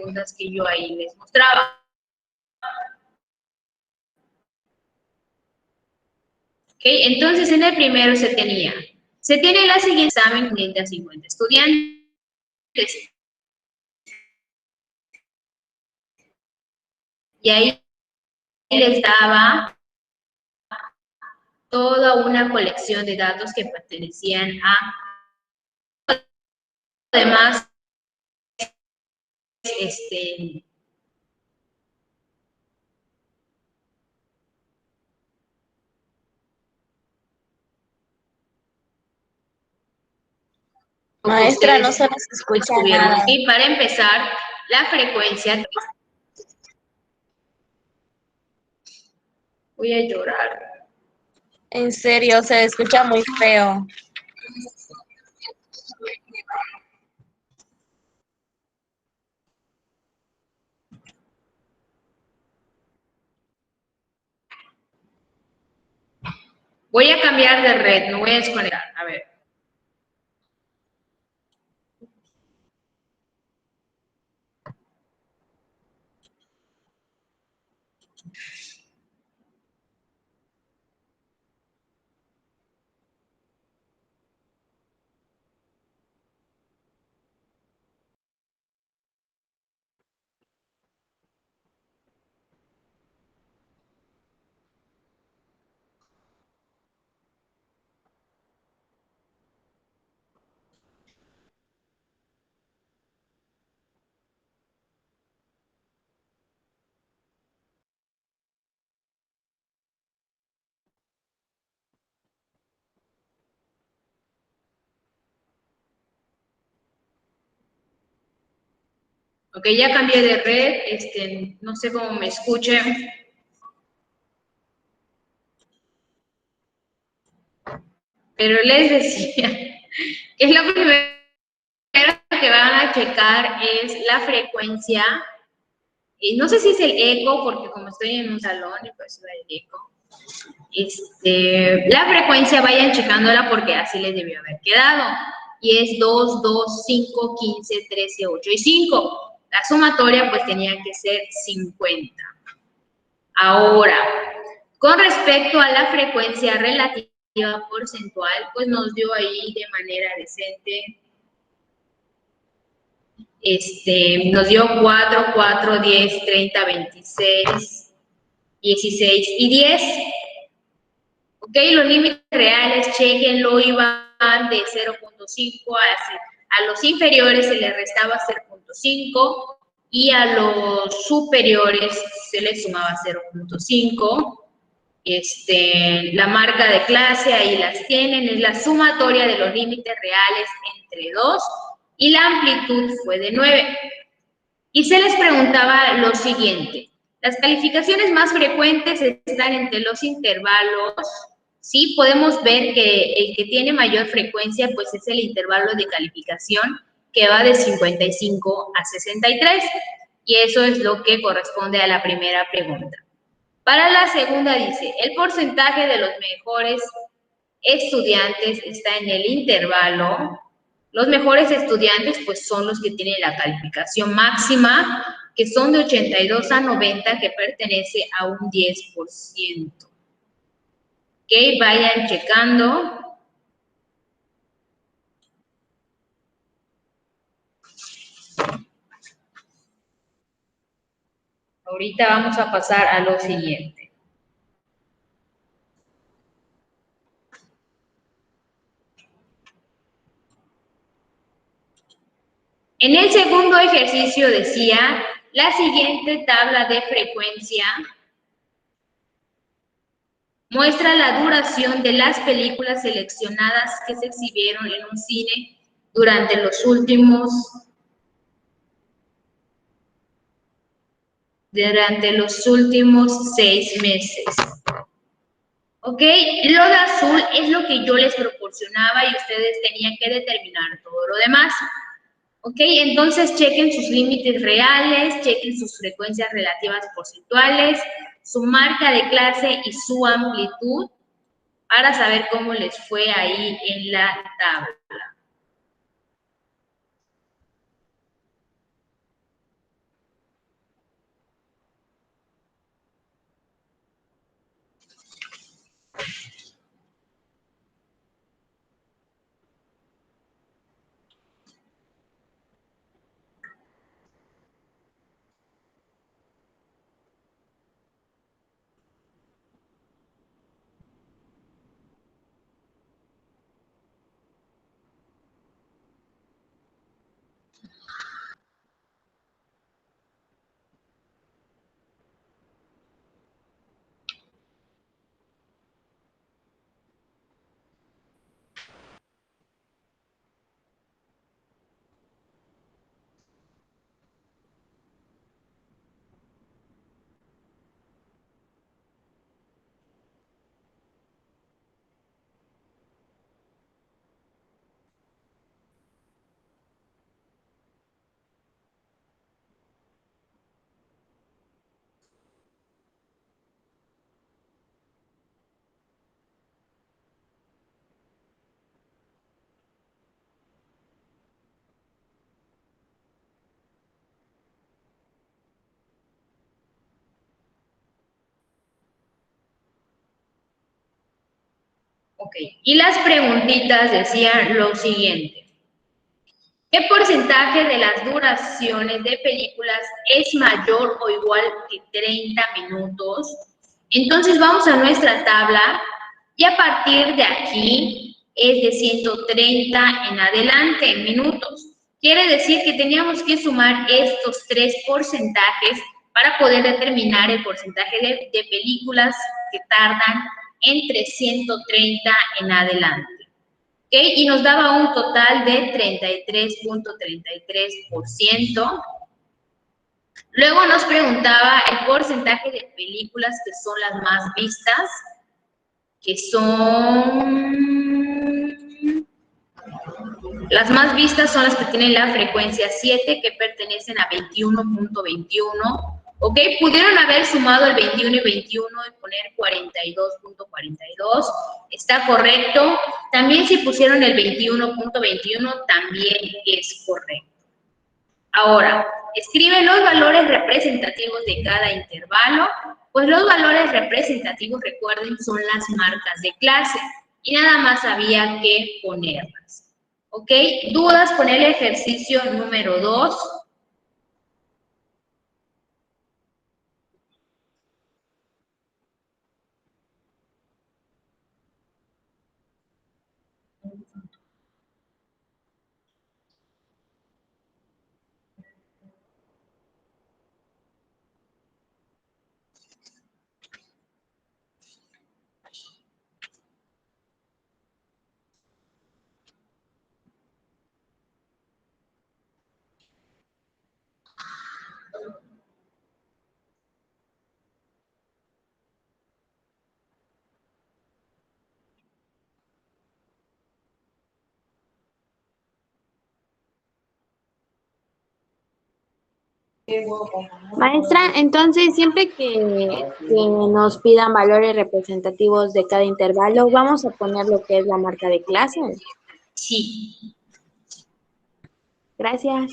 preguntas que yo ahí les mostraba. Okay, entonces en el primero se tiene la siguiente examen 550 estudiantes. Y ahí les daba toda una colección de datos que pertenecían a además Maestra, no se nos escucha nada. Y para empezar, la frecuencia. Voy a llorar. En serio, se escucha muy feo. Voy a cambiar de red, me voy a desconectar. A ver. Ok, ya cambié de red, no sé cómo me escuchen. Pero les decía que lo primero que van a checar es la frecuencia. Y no sé si es el eco, porque como estoy en un salón y pues va el eco. La frecuencia vayan checándola porque así les debió haber quedado. Y es 2, 2, 5, 15, 13, 8 y 5. La sumatoria pues tenía que ser 50. Ahora, con respecto a la frecuencia relativa porcentual, pues nos dio ahí de manera decente. Nos dio 4, 4, 10, 30, 26, 16 y 10. Ok, los límites reales, chequenlo, iban de 0.5 a los inferiores se les restaba 0.5 y a los superiores se les sumaba 0.5. La marca de clase ahí las tienen, es la sumatoria de los límites reales entre 2 y la amplitud fue de 9. Y se les preguntaba lo siguiente, las calificaciones más frecuentes están entre los intervalos, ¿sí? Podemos ver que el que tiene mayor frecuencia pues es el intervalo de calificación que va de 55 a 63 y eso es lo que corresponde a la primera pregunta. Para la segunda dice, el porcentaje de los mejores estudiantes está en el intervalo. Los mejores estudiantes pues son los que tienen la calificación máxima, que son de 82 a 90, que pertenece a un 10%. Ok, vayan checando. Ahorita vamos a pasar a lo siguiente. En el segundo ejercicio decía, la siguiente tabla de frecuencia muestra la duración de las películas seleccionadas que se exhibieron en un cine durante los últimos 6 meses. ¿Ok? Lo de azul es lo que yo les proporcionaba y ustedes tenían que determinar todo lo demás. ¿Ok? Entonces, chequen sus límites reales, chequen sus frecuencias relativas porcentuales, su marca de clase y su amplitud para saber cómo les fue ahí en la tabla. Ok, y las preguntitas decían lo siguiente. ¿Qué porcentaje de las duraciones de películas es mayor o igual que 30 minutos? Entonces vamos a nuestra tabla y a partir de aquí es de 130 en adelante minutos. Quiere decir que teníamos que sumar estos tres porcentajes para poder determinar el porcentaje de películas que tardan entre 130 en adelante. ¿Okay? Y nos daba un total de 33.33%. Luego nos preguntaba el porcentaje de películas que son las más vistas, que son... Las más vistas son las que tienen la frecuencia 7, que pertenecen a 21.21. ¿Ok? Pudieron haber sumado el 21 y 21 y poner 42.42. Está correcto. También si pusieron el 21.21, también es correcto. Ahora, escribe los valores representativos de cada intervalo. Pues los valores representativos, recuerden, son las marcas de clase. Y nada más había que ponerlas. ¿Ok? ¿Dudas con el ejercicio número 2? Maestra, entonces siempre que nos pidan valores representativos de cada intervalo, vamos a poner lo que es la marca de clase. Sí. Gracias.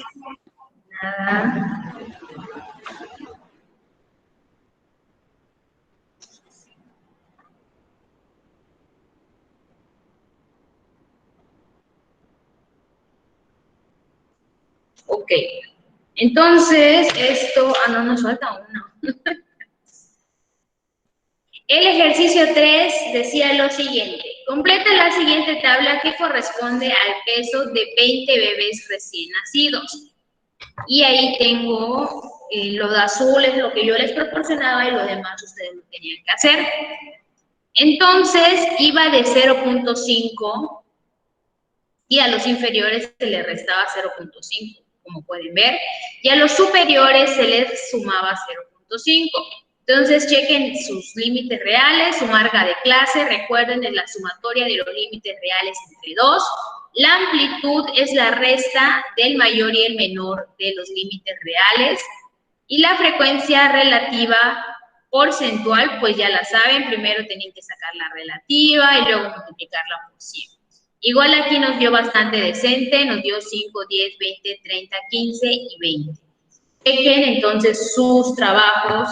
Nada. Ok. Entonces, esto... Ah, no, nos falta uno. El ejercicio 3 decía lo siguiente. Completa la siguiente tabla que corresponde al peso de 20 bebés recién nacidos. Y ahí tengo lo de azul, es lo que yo les proporcionaba y lo demás ustedes lo tenían que hacer. Entonces, iba de 0.5 y a los inferiores se les restaba 0.5, como pueden ver, y a los superiores se les sumaba 0.5. Entonces, chequen sus límites reales, su marca de clase, recuerden es la sumatoria de los límites reales entre 2. La amplitud es la resta del mayor y el menor de los límites reales. Y la frecuencia relativa porcentual, pues ya la saben, primero tienen que sacar la relativa y luego multiplicarla por 100. Igual aquí nos dio bastante decente, nos dio 5, 10, 20, 30, 15 y 20. Chequen entonces sus trabajos.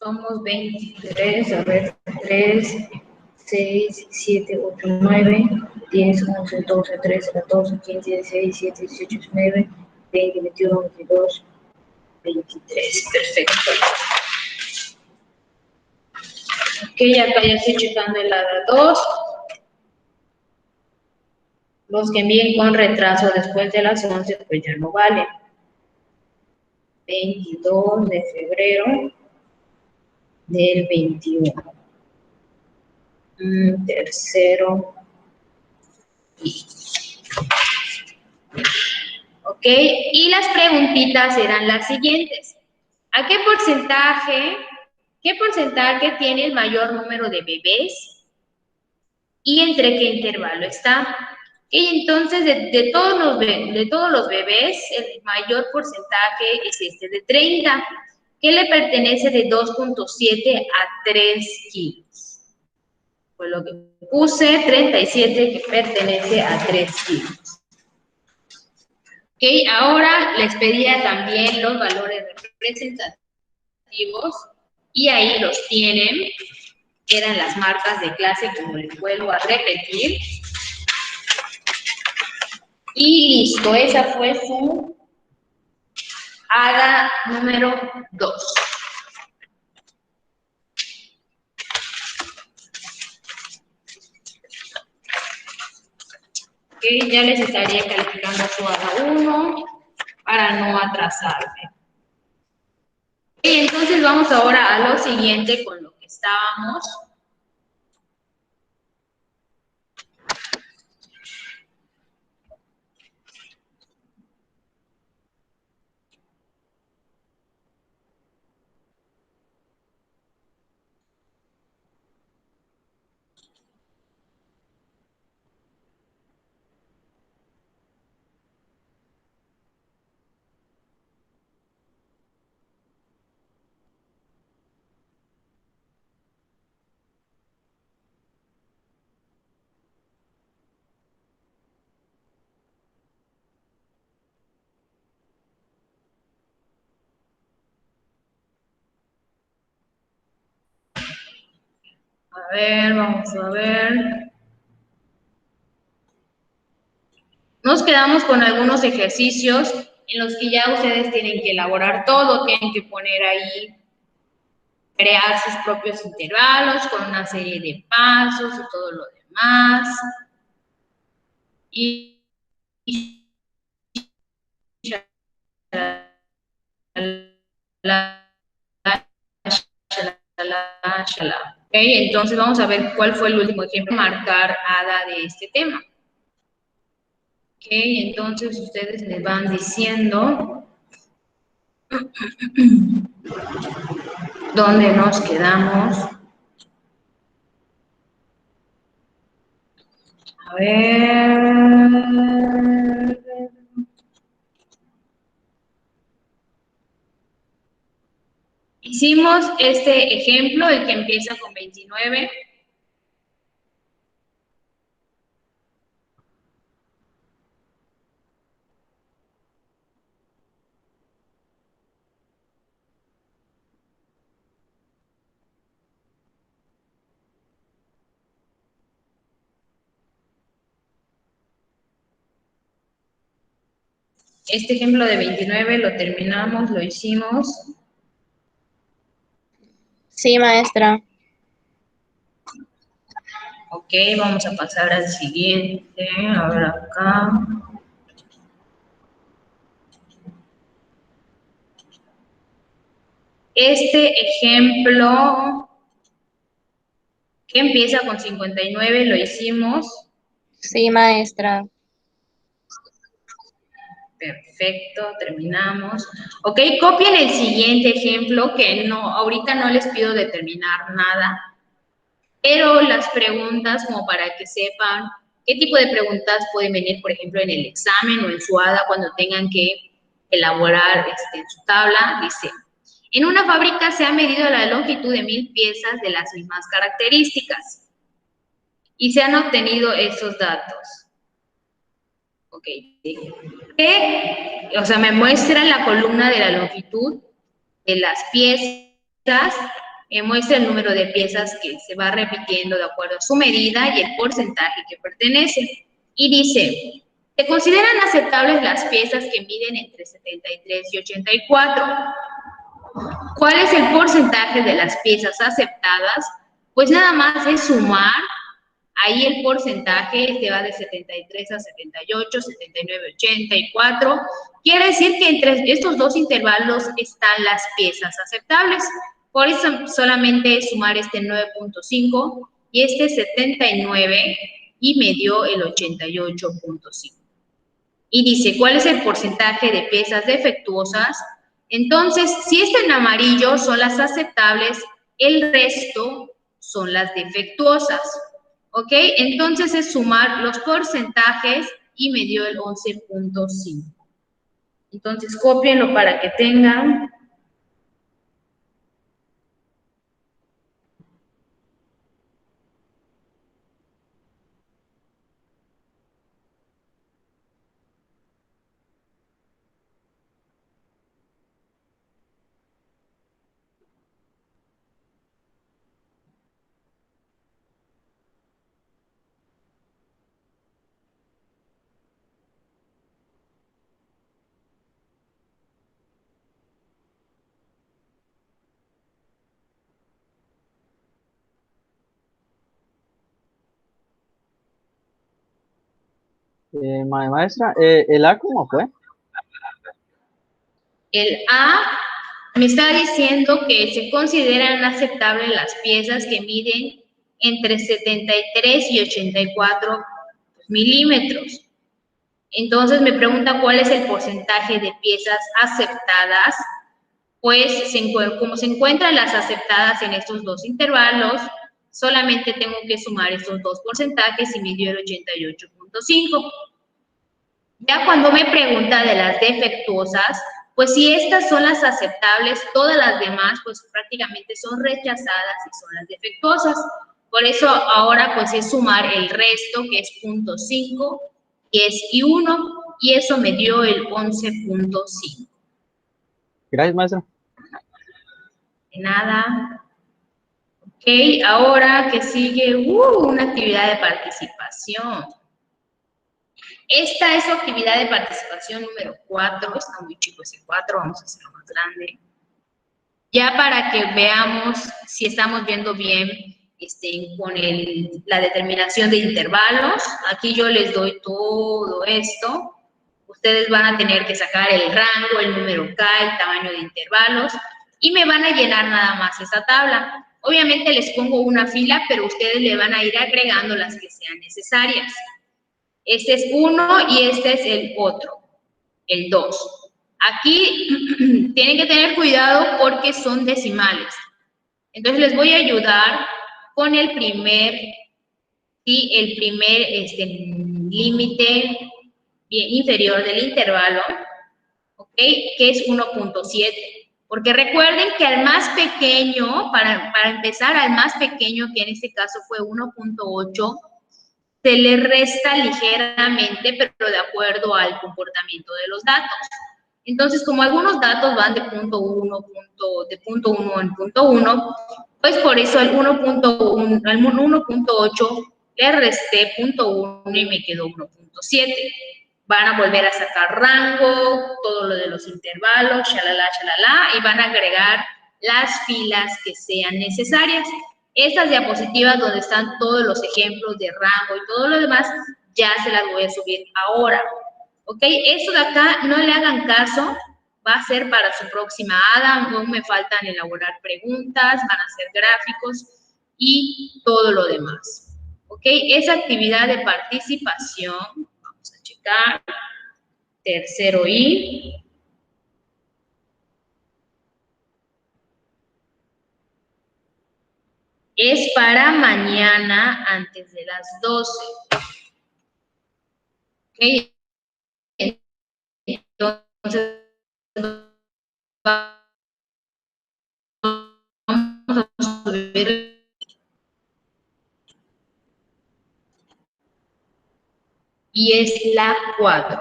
Somos 23, a ver, 3, 6, 7, 8, 9, 10, 11, 12, 13, 14, 15, 16, 17, 18, 19, 20, 21, 22, 23. Perfecto. Ok, acá ya estoy checando el lado 2. Los que envíen con retraso después de las 11, pues ya no valen. 22 de febrero del 21. tercero. Ok, y las preguntitas eran las siguientes. ¿A qué porcentaje tiene el mayor número de bebés? ¿Y entre qué intervalo está? Y entonces, de todos los bebés, el mayor porcentaje es este de 30, que le pertenece de 2.7 a 3 kilos. Fue lo que puse, 37, que pertenece a 3 kilos. Ok, ahora les pedía también los valores representativos, y ahí los tienen. Eran las marcas de clase, como les vuelvo a repetir. Y listo, esa fue su ADA número 2. Ok, ya les estaría calificando su ADA 1 para no atrasarme. Ok, entonces vamos ahora a lo siguiente con lo que estábamos. A ver, vamos a ver. Nos quedamos con algunos ejercicios en los que ya ustedes tienen que elaborar todo, tienen que poner ahí, crear sus propios intervalos con una serie de pasos y todo lo demás. Ok, entonces vamos a ver cuál fue el último ejemplo, marcar ADA de este tema. Ok, entonces ustedes me van diciendo dónde nos quedamos. A ver. Hicimos este ejemplo, el que empieza con 29. Este ejemplo de 29 lo terminamos, lo hicimos. Sí, maestra. Ok, vamos a pasar al siguiente. A ver acá. Este ejemplo que empieza con 59 lo hicimos. Sí, maestra. Perfecto, terminamos. Ok, copien el siguiente ejemplo, que no, ahorita no les pido determinar nada, pero las preguntas, como para que sepan qué tipo de preguntas pueden venir, por ejemplo, en el examen o en su ADA cuando tengan que elaborar su tabla. Dice, en una fábrica se ha medido la longitud de 1000 piezas de las mismas características y se han obtenido estos datos. Ok, o sea, me muestra la columna de la longitud de las piezas, me muestra el número de piezas que se va repitiendo de acuerdo a su medida y el porcentaje que pertenece. Y dice, se consideran aceptables las piezas que miden entre 73 y 84. ¿Cuál es el porcentaje de las piezas aceptadas? Pues nada más es sumar. Ahí el porcentaje se va de 73 a 78, 79, 84. Quiere decir que entre estos dos intervalos están las piezas aceptables. Por eso solamente sumar este 9.5 y este es 79 y me dio el 88.5. Y dice, ¿cuál es el porcentaje de piezas defectuosas? Entonces, si está en amarillo son las aceptables, el resto son las defectuosas. ¿Ok? Entonces es sumar los porcentajes y me dio el 11.5. Entonces, cópienlo para que tengan. Maestra, ¿el A cómo fue? El A me está diciendo que se consideran aceptables las piezas que miden entre 73 y 84 milímetros. Entonces me pregunta cuál es el porcentaje de piezas aceptadas. Pues como se encuentran las aceptadas en estos dos intervalos, solamente tengo que sumar estos dos porcentajes y me dio el 88.5. Ya cuando me pregunta de las defectuosas, pues si estas son las aceptables, todas las demás pues prácticamente son rechazadas y son las defectuosas. Por eso ahora pues es sumar el resto, que es 0.5, 10 y 1, y eso me dio el 11.5. Gracias, maestra. De nada. Ok, ahora que sigue una actividad de participación. Esta es su actividad de participación número 4, está muy chico ese 4, vamos a hacerlo más grande. Ya para que veamos si estamos viendo bien con la determinación de intervalos. Aquí yo les doy todo esto. Ustedes van a tener que sacar el rango, el número K, el tamaño de intervalos, y me van a llenar nada más esta tabla. Obviamente les pongo una fila, pero ustedes le van a ir agregando las que sean necesarias. Este es uno y este es el otro, el 2. Aquí tienen que tener cuidado porque son decimales. Entonces les voy a ayudar con el primer límite inferior del intervalo, ¿ok? Que es 1.7. Porque recuerden que al más pequeño, para empezar, al más pequeño, que en este caso fue 1.8, se le resta ligeramente, pero de acuerdo al comportamiento de los datos. Entonces, como algunos datos van de punto 1 en punto 1, pues por eso al 1.8 le resté punto 1 y me quedó 1.7. Van a volver a sacar rango, todo lo de los intervalos, shalala, shalala, y van a agregar las filas que sean necesarias. Estas diapositivas donde están todos los ejemplos de rango y todo lo demás, ya se las voy a subir ahora. ¿Ok? Eso de acá, no le hagan caso, va a ser para su próxima ADA, no me faltan elaborar preguntas, van a ser gráficos y todo lo demás. ¿Ok? Esa actividad de participación, vamos a checar, tercero I. Es para mañana antes de las 12. ¿Ok? Entonces, vamos a subir. Y es la 4.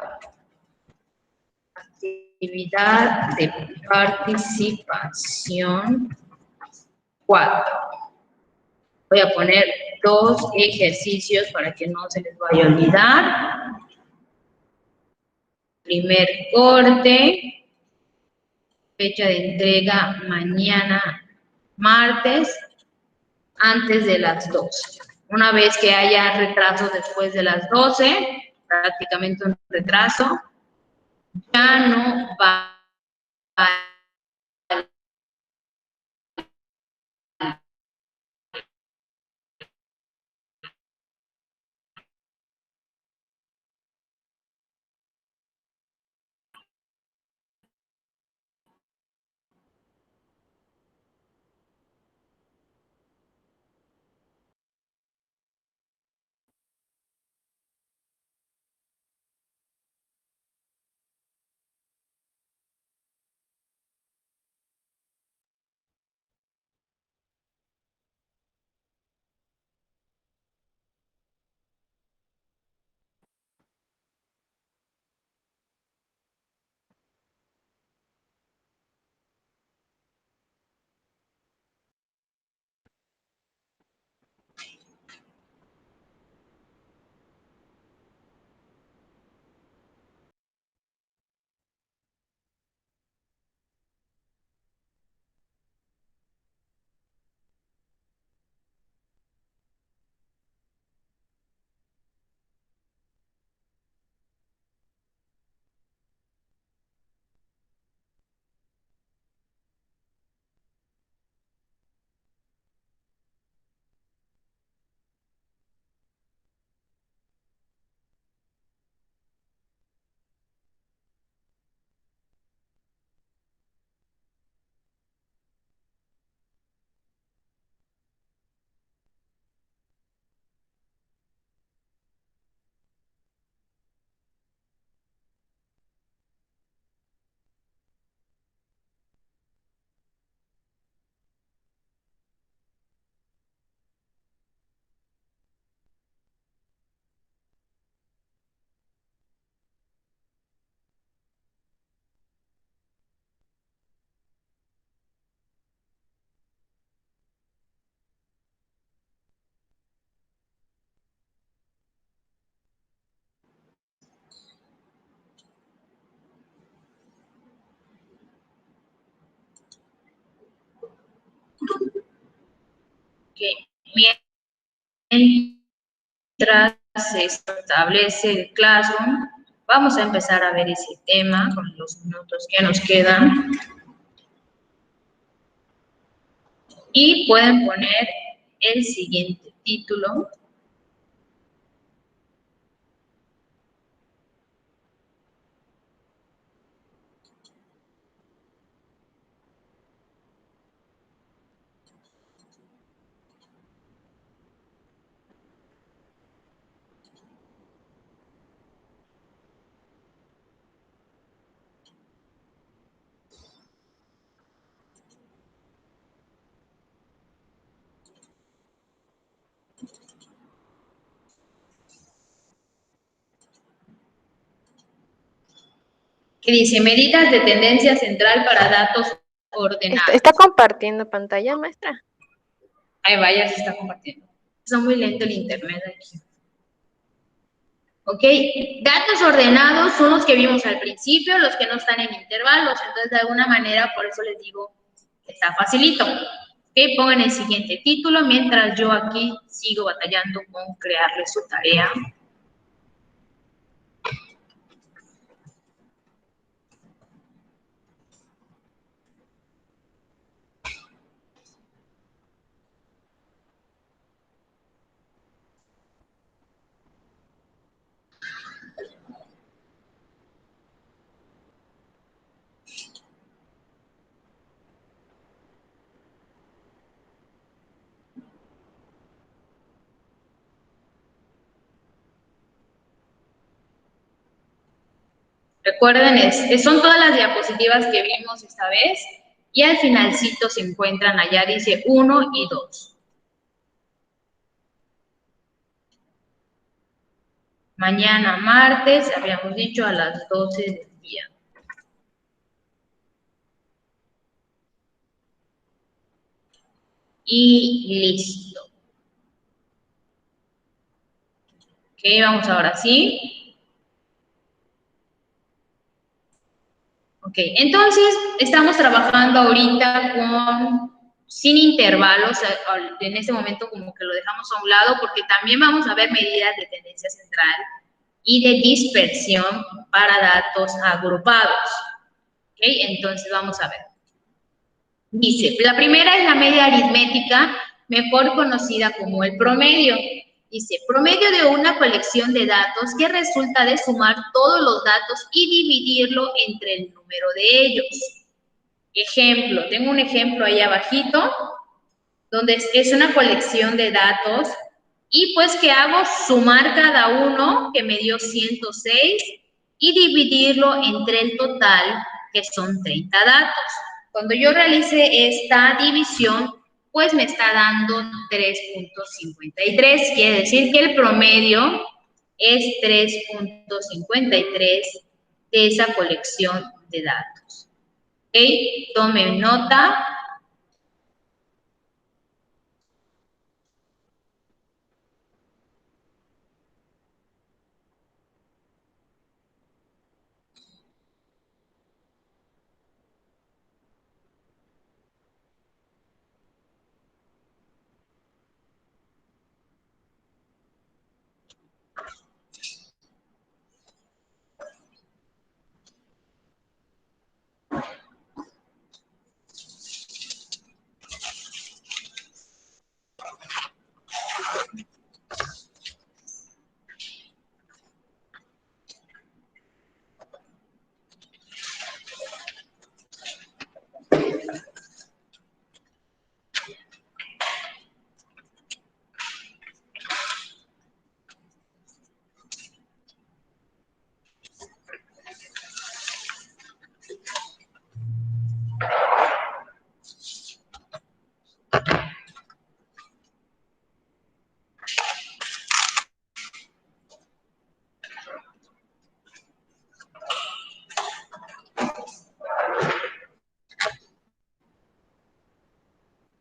Actividad de participación 4. Voy a poner 2 ejercicios para que no se les vaya a olvidar. Primer corte, fecha de entrega mañana martes, antes de las 12. Una vez que haya retraso después de las 12, prácticamente un retraso, ya no va a mientras se establece el Classroom, vamos a empezar a ver ese tema con los minutos que nos quedan. Y pueden poner el siguiente título. Que dice, medidas de tendencia central para datos ordenados. ¿Está compartiendo pantalla, maestra? Ahí vaya, se está compartiendo. Está muy lento el internet aquí. Ok, datos ordenados son los que vimos al principio, los que no están en intervalos. Entonces, de alguna manera, por eso les digo que está facilito. Ok, pongan el siguiente título mientras yo aquí sigo batallando con crearle su tarea. Recuerden, son todas las diapositivas que vimos esta vez y al finalcito se encuentran allá, dice 1 y 2. Mañana martes, habíamos dicho a las 12 del día. Y listo. Ok, vamos ahora sí. Ok, entonces estamos trabajando ahorita sin intervalos, en este momento como que lo dejamos a un lado porque también vamos a ver medidas de tendencia central y de dispersión para datos agrupados. Ok, entonces vamos a ver. Dice, la primera es la media aritmética, mejor conocida como el promedio. Dice, promedio de una colección de datos que resulta de sumar todos los datos y dividirlo entre el número de ellos. Ejemplo, tengo un ejemplo ahí abajito, donde es una colección de datos y pues ¿qué hago? Sumar cada uno, que me dio 106, y dividirlo entre el total, que son 30 datos. Cuando yo realice esta división, pues me está dando 3.53, quiere decir que el promedio es 3.53 de esa colección de datos. ¿Ok? Tomen nota.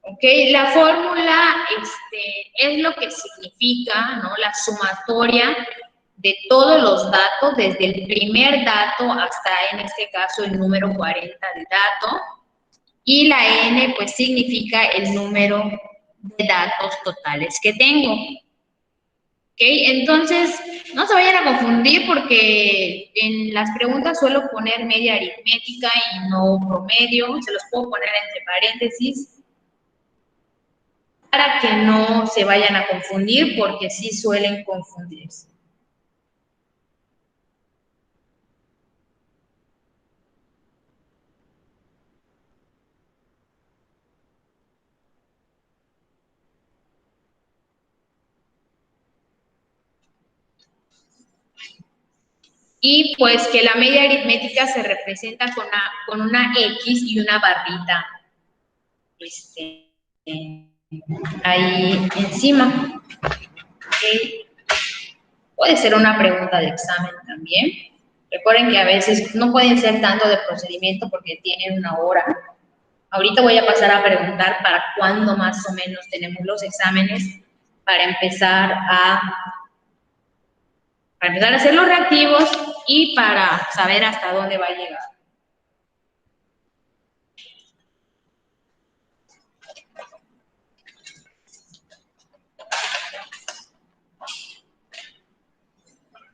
¿Ok? La fórmula es lo que significa, ¿no? La sumatoria de todos los datos, desde el primer dato hasta, en este caso, el número 40 de dato. Y la n, pues, significa el número de datos totales que tengo. Entonces, no se vayan a confundir porque en las preguntas suelo poner media aritmética y no promedio. Se los puedo poner entre paréntesis para que no se vayan a confundir porque sí suelen confundirse. Y pues que la media aritmética se representa con una X y una barrita ahí encima. Puede ser una pregunta de examen también. Recuerden que a veces no pueden ser tanto de procedimiento porque tienen una hora. Ahorita voy a pasar a preguntar para cuándo más o menos tenemos los exámenes para empezar a hacer los reactivos y para saber hasta dónde va a llegar.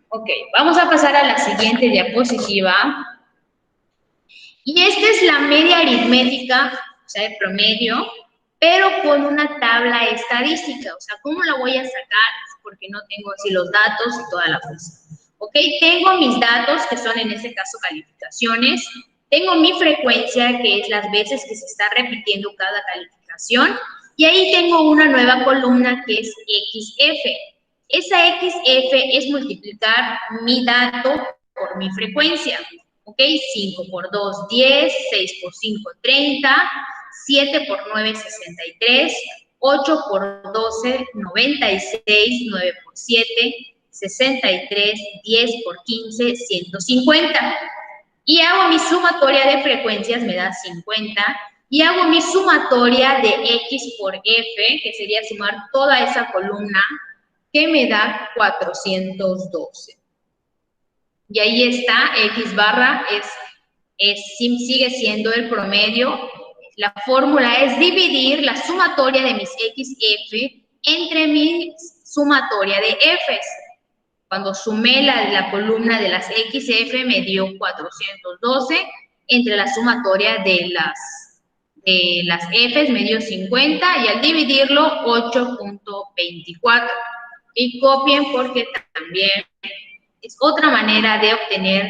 Ok, vamos a pasar a la siguiente diapositiva. Y esta es la media aritmética, o sea, el promedio, pero con una tabla estadística. O sea, ¿cómo la voy a sacar? Porque no tengo así los datos y toda la cosa. Ok, tengo mis datos, que son en este caso calificaciones. Tengo mi frecuencia, que es las veces que se está repitiendo cada calificación. Y ahí tengo una nueva columna que es XF. Esa XF es multiplicar mi dato por mi frecuencia. ¿Ok? 5 por 2, 10, 6 por 5, 30, 7 por 9, 63, 8 por 12, 96, 9 por 7, 63, 10 por 15, 150. Y hago mi sumatoria de frecuencias, me da 50, y hago mi sumatoria de X por F, que sería sumar toda esa columna, que me da 412. Y ahí está, X barra sigue siendo el promedio. La fórmula es dividir la sumatoria de mis XF entre mi sumatoria de Fs. Cuando sumé la columna de las XF me dio 412, entre la sumatoria de las Fs me dio 50 y al dividirlo 8.24. Y copien porque también es otra manera de obtener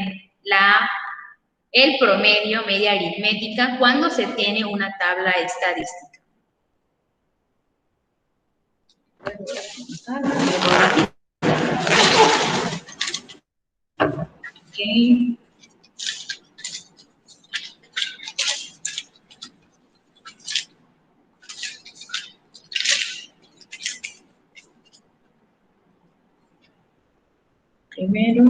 el promedio media aritmética cuando se tiene una tabla estadística. Okay. Primero.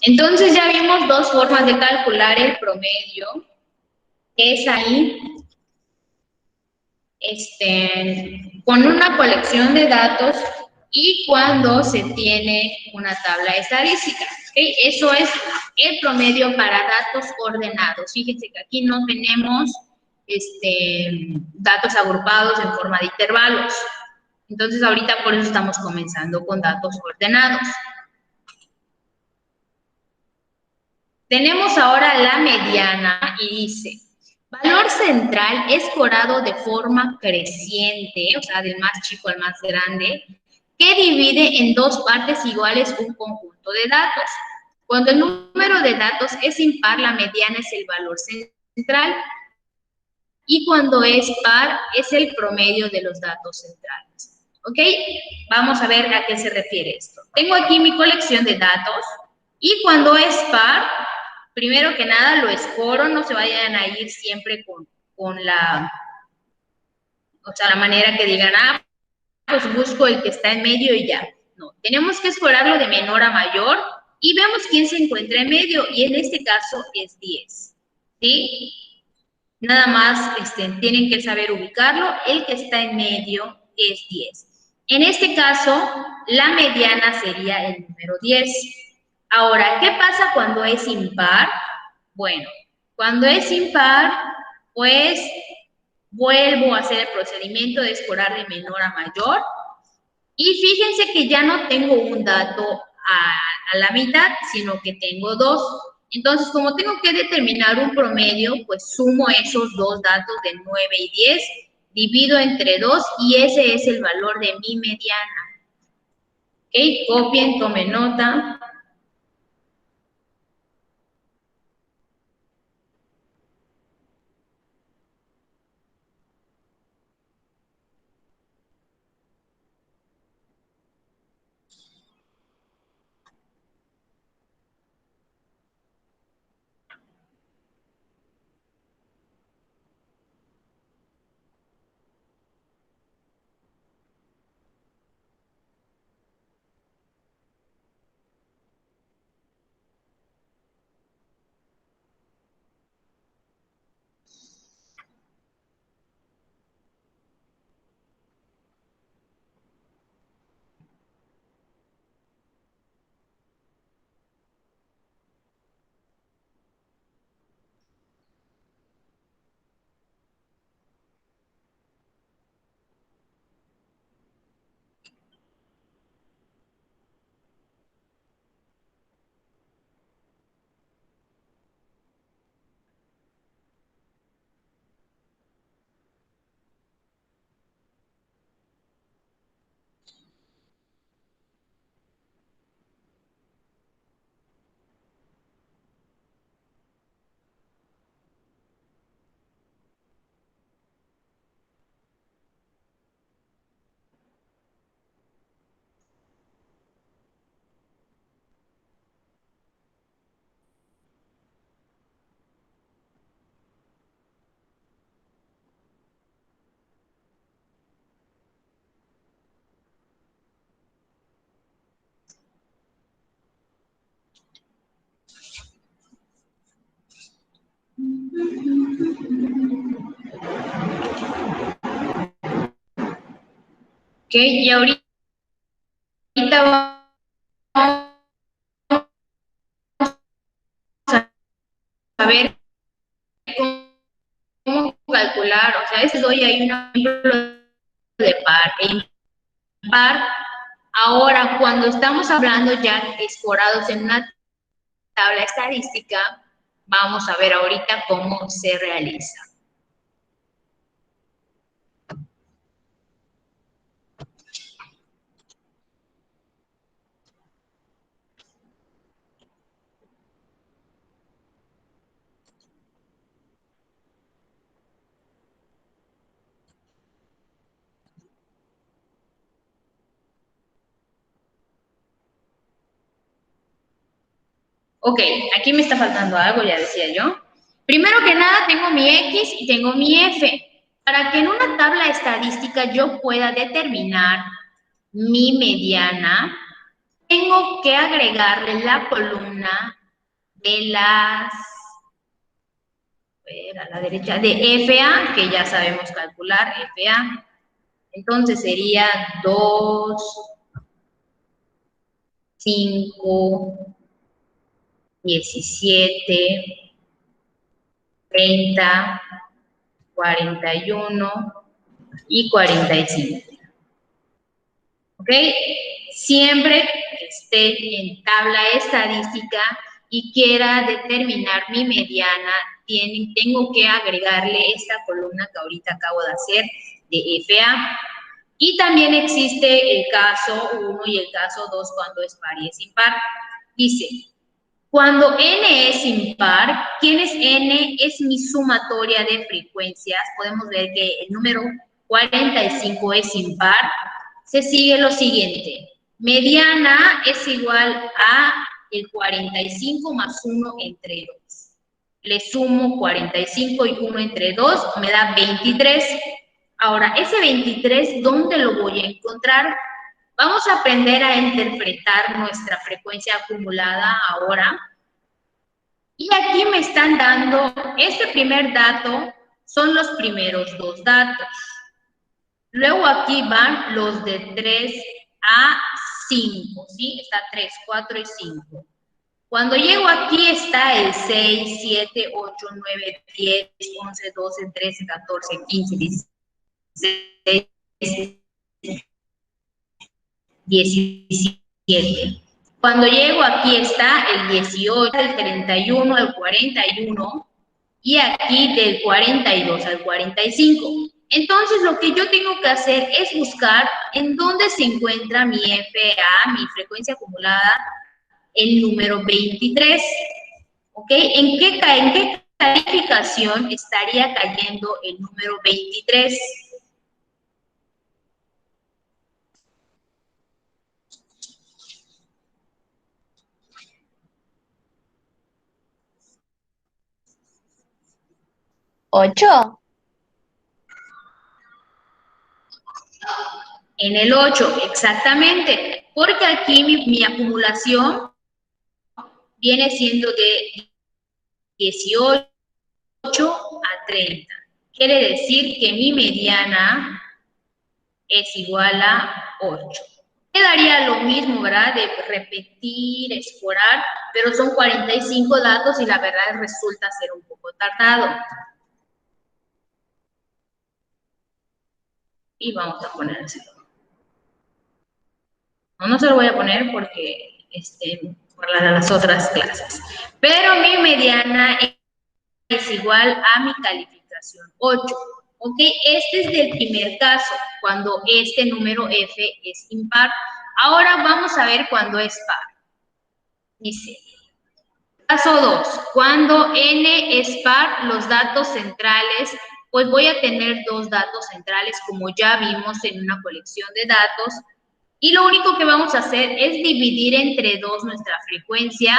Entonces ya vimos dos formas de calcular el promedio, que es ahí, con una colección de datos y cuando se tiene una tabla estadística. ¿Okay? Eso es el promedio para datos ordenados. Fíjense que aquí no tenemos datos agrupados en forma de intervalos. Entonces ahorita por eso estamos comenzando con datos ordenados. Tenemos ahora la mediana y dice, valor central escorado de forma creciente, o sea, del más chico al más grande, que divide en dos partes iguales un conjunto de datos. Cuando el número de datos es impar, la mediana es el valor central, y cuando es par, es el promedio de los datos centrales. ¿Ok? Vamos a ver a qué se refiere esto. Tengo aquí mi colección de datos y cuando es par, primero que nada lo escoro, no se vayan a ir siempre con la, o sea, la manera que digan, ah, pues busco el que está en medio y ya. No, tenemos que escorarlo de menor a mayor y vemos quién se encuentra en medio y en este caso es 10. ¿Sí? Nada más tienen que saber ubicarlo. El que está en medio es 10. En este caso, la mediana sería el número 10. Ahora, ¿qué pasa cuando es impar? Bueno, cuando es impar, pues vuelvo a hacer el procedimiento de escorar de menor a mayor. Y fíjense que ya no tengo un dato a la mitad, sino que tengo 2. Entonces, como tengo que determinar un promedio, pues sumo esos dos datos de 9 y 10, divido entre 2 y ese es el valor de mi mediana. ¿Ok? Copien, tomen nota. ¿Ok? Y ahorita vamos a ver cómo calcular, o sea, les doy ahí un ejemplo de par e impar. Ahora, cuando estamos hablando ya escorados en una tabla estadística, vamos a ver ahorita cómo se realiza. Ok, aquí me está faltando algo, ya decía yo. Primero que nada tengo mi X y tengo mi F. Para que en una tabla estadística yo pueda determinar mi mediana, tengo que agregarle la columna de las, a la derecha, de FA, que ya sabemos calcular, FA. Entonces sería 2, 5, 17, 30, 41 y 45. ¿Ok? Siempre que esté en tabla estadística y quiera determinar mi mediana, tengo que agregarle esta columna que ahorita acabo de hacer de FA. Y también existe el caso 1 y el caso 2 cuando es par y es impar. Dice, cuando n es impar, ¿quién es n? Es mi sumatoria de frecuencias. Podemos ver que el número 45 es impar. se sigue lo siguiente. Mediana es igual a el 45 más 1 entre 2. Le sumo 45 y 1 entre 2, me da 23. Ahora, ese 23, ¿dónde lo voy a encontrar? Vamos a aprender a interpretar nuestra frecuencia acumulada ahora. Y aquí me están dando, este primer dato son los primeros dos datos. Luego aquí van los de 3 a 5, ¿sí? Está 3, 4 y 5. Cuando llego aquí está el 6, 7, 8, 9, 10, 11, 12, 13, 14, 15, 16, 17. Cuando llego aquí está el 18, el 31, el 41 y aquí del 42 al 45. Entonces lo que yo tengo que hacer es buscar en dónde se encuentra mi FA, mi frecuencia acumulada, el número 23. ¿Ok? ¿En qué calificación estaría cayendo el número 23? ¿8? En el 8, exactamente. Porque aquí mi acumulación viene siendo de 18 a 30. Quiere decir que mi mediana es igual a 8. Quedaría lo mismo, ¿verdad? De repetir, escorar, pero son 45 datos y la verdad resulta ser un poco tardado. Y vamos a ponérselo. No se lo voy a poner porque, por las otras clases. Pero mi mediana es igual a mi calificación 8. ¿Ok? Este es del primer caso, cuando este número F es impar. Ahora vamos a ver cuando es par. Dice, caso 2, cuando n es par, los datos centrales, pues voy a tener dos datos centrales, como ya vimos en una colección de datos, y lo único que vamos a hacer es dividir entre 2 nuestra frecuencia,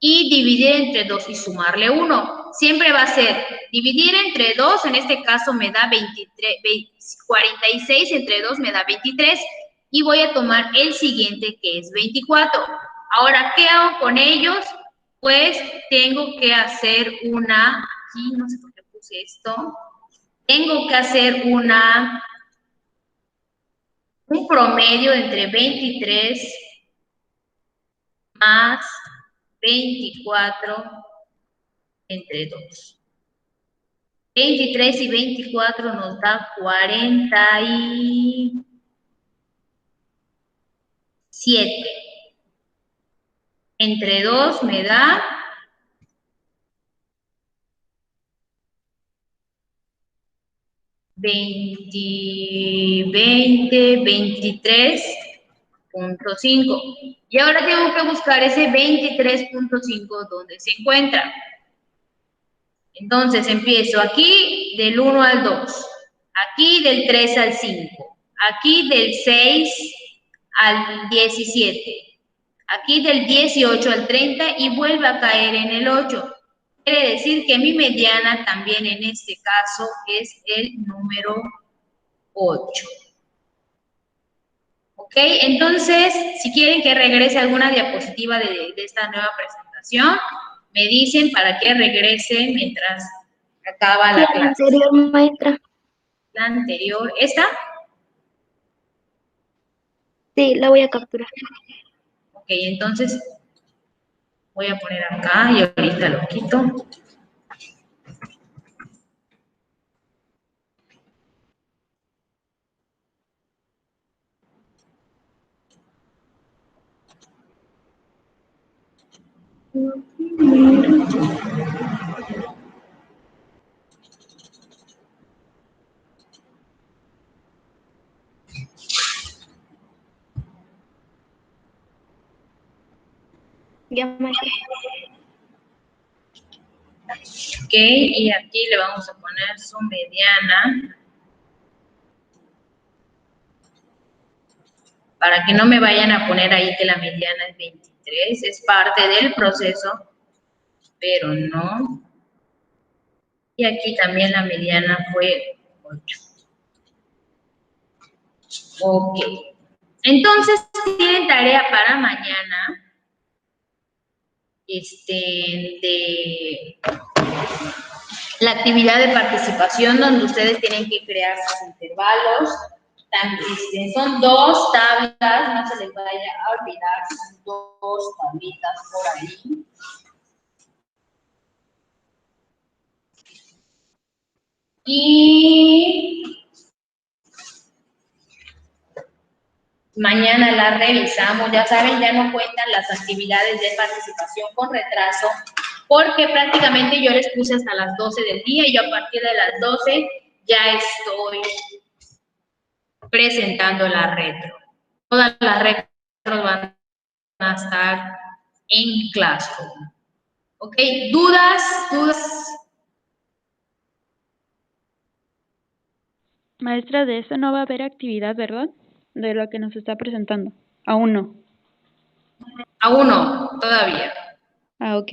y dividir entre 2 y sumarle 1. Siempre va a ser dividir entre 2, en este caso me da 46 entre 2 me da 23, y voy a tomar el siguiente que es 24. Ahora, ¿qué hago con ellos? Pues tengo que hacer una, aquí no sé por qué puse esto, tengo que hacer un promedio entre 23 más 24 entre 2. 23 y 24 nos da 47. Entre 2 me da 23.5. Y ahora tengo que buscar ese 23.5 donde se encuentra. Entonces empiezo aquí del 1 al 2, aquí del 3 al 5, aquí del 6 al 17, aquí del 18 al 30 y vuelve a caer en el 8. Quiere decir que mi mediana también en este caso es el número 8. ¿Ok? Entonces, si quieren que regrese alguna diapositiva de esta nueva presentación, me dicen para que regrese mientras acaba la clase. La anterior, maestra. La anterior, ¿esta? Sí, la voy a capturar. Ok, entonces voy a poner acá y ahorita lo quito. Ya, maestra. Ok, y aquí le vamos a poner su mediana. para que no me vayan a poner ahí que la mediana es 23, es parte del proceso, pero no. Y aquí también la mediana fue 8. Ok. Entonces, tienen tarea para mañana, de la actividad de participación donde ustedes tienen que crear sus intervalos. Son 2 tablas, no se les vaya a olvidar, son 2 tablitas por ahí. Y mañana la revisamos, ya saben, ya no cuentan las actividades de participación con retraso, porque prácticamente yo les puse hasta las 12 del día y yo a partir de las 12 ya estoy presentando la retro. Todas las retros van a estar en Classroom. ¿Ok? ¿Dudas? Maestra, de eso no va a haber actividad, ¿verdad? De lo que nos está presentando. Aún no. Aún no, todavía. Ah, ok.